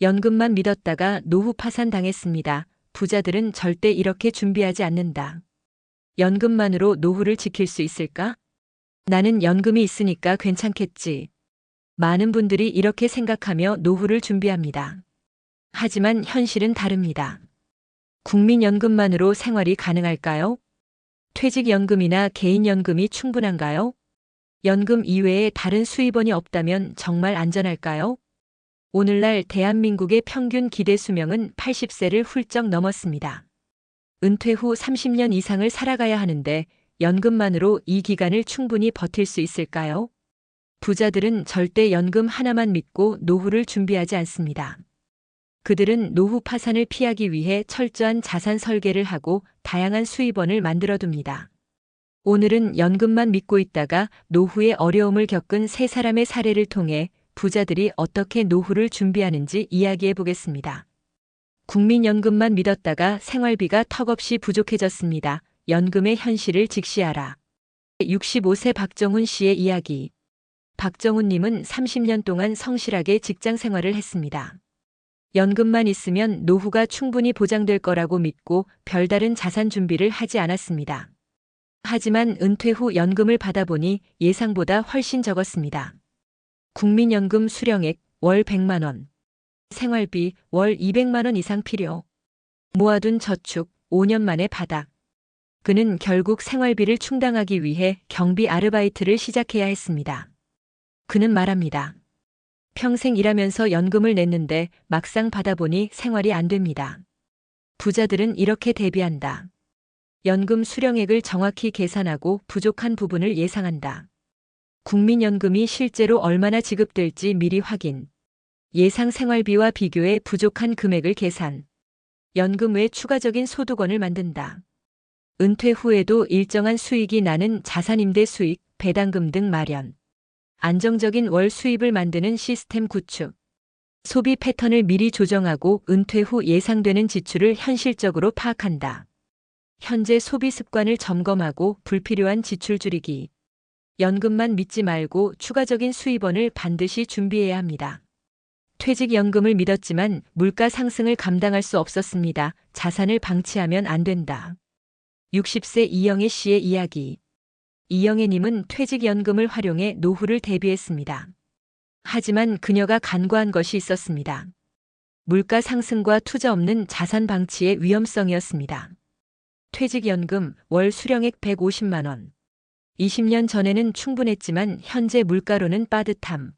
연금만 믿었다가 노후 파산당했습니다. 부자들은 절대 이렇게 준비하지 않는다. 연금만으로 노후를 지킬 수 있을까? 나는 연금이 있으니까 괜찮겠지. 많은 분들이 이렇게 생각하며 노후를 준비합니다. 하지만 현실은 다릅니다. 국민연금만으로 생활이 가능할까요? 퇴직연금이나 개인연금이 충분한가요? 연금 이외에 다른 수입원이 없다면 정말 안전할까요? 오늘날 대한민국의 평균 기대 수명은 80세를 훌쩍 넘었습니다. 은퇴 후 30년 이상을 살아가야 하는데 연금만으로 이 기간을 충분히 버틸 수 있을까요? 부자들은 절대 연금 하나만 믿고 노후를 준비하지 않습니다. 그들은 노후 파산을 피하기 위해 철저한 자산 설계를 하고 다양한 수입원을 만들어둡니다. 오늘은 연금만 믿고 있다가 노후의 어려움을 겪은 세 사람의 사례를 통해 부자들이 어떻게 노후를 준비하는지 이야기해 보겠습니다. 국민연금만 믿었다가 생활비가 턱없이 부족해졌습니다. 연금의 현실을 직시하라. 65세 박정훈 씨의 이야기. 박정훈님은 30년 동안 성실하게 직장 생활을 했습니다. 연금만 있으면 노후가 충분히 보장될 거라고 믿고 별다른 자산 준비를 하지 않았습니다. 하지만 은퇴 후 연금을 받아보니 예상보다 훨씬 적었습니다. 국민연금 수령액 월 100만 원. 생활비 월 200만 원 이상 필요. 모아둔 저축 5년 만에 바닥. 그는 결국 생활비를 충당하기 위해 경비 아르바이트를 시작해야 했습니다. 그는 말합니다. 평생 일하면서 연금을 냈는데 막상 받아보니 생활이 안 됩니다. 부자들은 이렇게 대비한다. 연금 수령액을 정확히 계산하고 부족한 부분을 예상한다. 국민연금이 실제로 얼마나 지급될지 미리 확인. 예상 생활비와 비교해 부족한 금액을 계산. 연금 외 추가적인 소득원을 만든다. 은퇴 후에도 일정한 수익이 나는 자산임대 수익, 배당금 등 마련. 안정적인 월 수입을 만드는 시스템 구축. 소비 패턴을 미리 조정하고 은퇴 후 예상되는 지출을 현실적으로 파악한다. 현재 소비 습관을 점검하고 불필요한 지출 줄이기. 연금만 믿지 말고 추가적인 수입원을 반드시 준비해야 합니다. 퇴직연금을 믿었지만 물가 상승을 감당할 수 없었습니다. 자산을 방치하면 안 된다. 60세 이영애 씨의 이야기. 이영애님은 퇴직연금을 활용해 노후를 대비했습니다. 하지만 그녀가 간과한 것이 있었습니다. 물가 상승과 투자 없는 자산 방치의 위험성이었습니다. 퇴직연금 월 수령액 150만 원. 20년 전에는 충분했지만 현재 물가로는 빠듯함.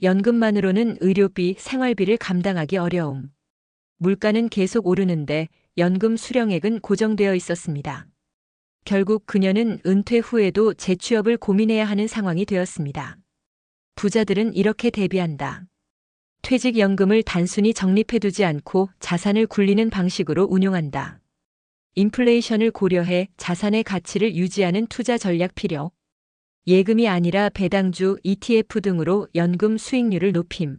연금만으로는 의료비, 생활비를 감당하기 어려움. 물가는 계속 오르는데 연금 수령액은 고정되어 있었습니다. 결국 그녀는 은퇴 후에도 재취업을 고민해야 하는 상황이 되었습니다. 부자들은 이렇게 대비한다. 퇴직연금을 단순히 적립해두지 않고 자산을 굴리는 방식으로 운용한다. 인플레이션을 고려해 자산의 가치를 유지하는 투자 전략 필요. 예금이 아니라 배당주, ETF 등으로 연금 수익률을 높임.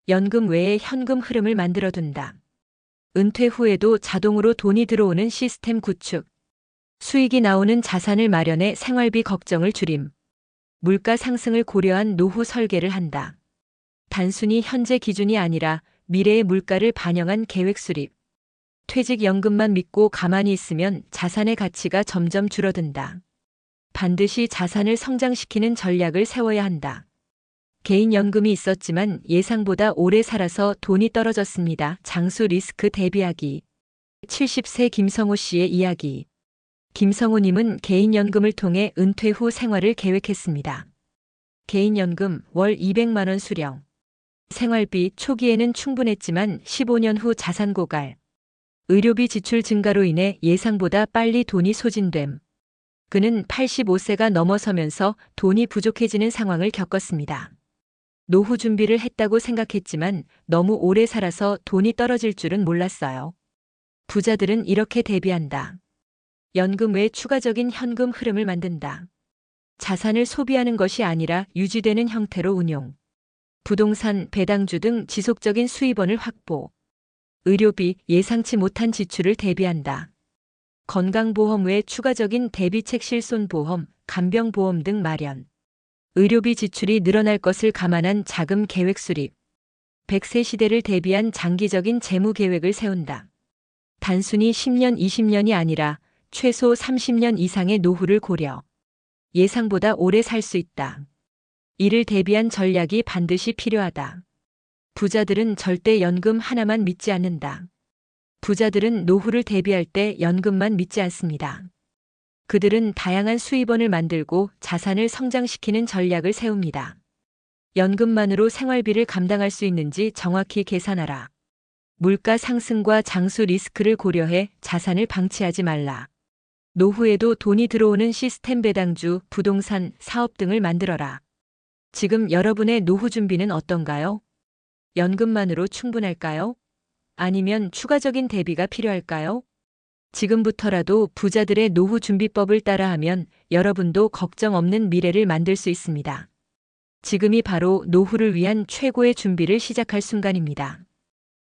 연금 외에 현금 흐름을 만들어둔다. 은퇴 후에도 자동으로 돈이 들어오는 시스템 구축. 수익이 나오는 자산을 마련해 생활비 걱정을 줄임. 물가 상승을 고려한 노후 설계를 한다. 단순히 현재 기준이 아니라 미래의 물가를 반영한 계획 수립. 퇴직연금만 믿고 가만히 있으면 자산의 가치가 점점 줄어든다. 반드시 자산을 성장시키는 전략을 세워야 한다. 개인연금이 있었지만 예상보다 오래 살아서 돈이 떨어졌습니다. 장수 리스크 대비하기. 70세 김성호 씨의 이야기. 김성호님은 개인연금을 통해 은퇴 후 생활을 계획했습니다. 개인연금 월 200만 원 수령. 생활비 초기에는 충분했지만 15년 후 자산 고갈. 의료비 지출 증가로 인해 예상보다 빨리 돈이 소진됨. 그는 85세가 넘어서면서 돈이 부족해지는 상황을 겪었습니다. 노후 준비를 했다고 생각했지만 너무 오래 살아서 돈이 떨어질 줄은 몰랐어요. 부자들은 이렇게 대비한다. 연금 외 추가적인 현금 흐름을 만든다. 자산을 소비하는 것이 아니라 유지되는 형태로 운용. 부동산, 배당주 등 지속적인 수입원을 확보. 의료비, 예상치 못한 지출을 대비한다. 건강보험 외 추가적인 대비책 실손보험, 간병보험 등 마련. 의료비 지출이 늘어날 것을 감안한 자금 계획 수립. 100세 시대를 대비한 장기적인 재무 계획을 세운다. 단순히 10년, 20년이 아니라 최소 30년 이상의 노후를 고려. 예상보다 오래 살 수 있다. 이를 대비한 전략이 반드시 필요하다. 부자들은 절대 연금 하나만 믿지 않는다. 부자들은 노후를 대비할 때 연금만 믿지 않습니다. 그들은 다양한 수입원을 만들고 자산을 성장시키는 전략을 세웁니다. 연금만으로 생활비를 감당할 수 있는지 정확히 계산하라. 물가 상승과 장수 리스크를 고려해 자산을 방치하지 말라. 노후에도 돈이 들어오는 시스템 배당주, 부동산, 사업 등을 만들어라. 지금 여러분의 노후 준비는 어떤가요? 연금만으로 충분할까요? 아니면 추가적인 대비가 필요할까요? 지금부터라도 부자들의 노후 준비법을 따라하면 여러분도 걱정 없는 미래를 만들 수 있습니다. 지금이 바로 노후를 위한 최고의 준비를 시작할 순간입니다.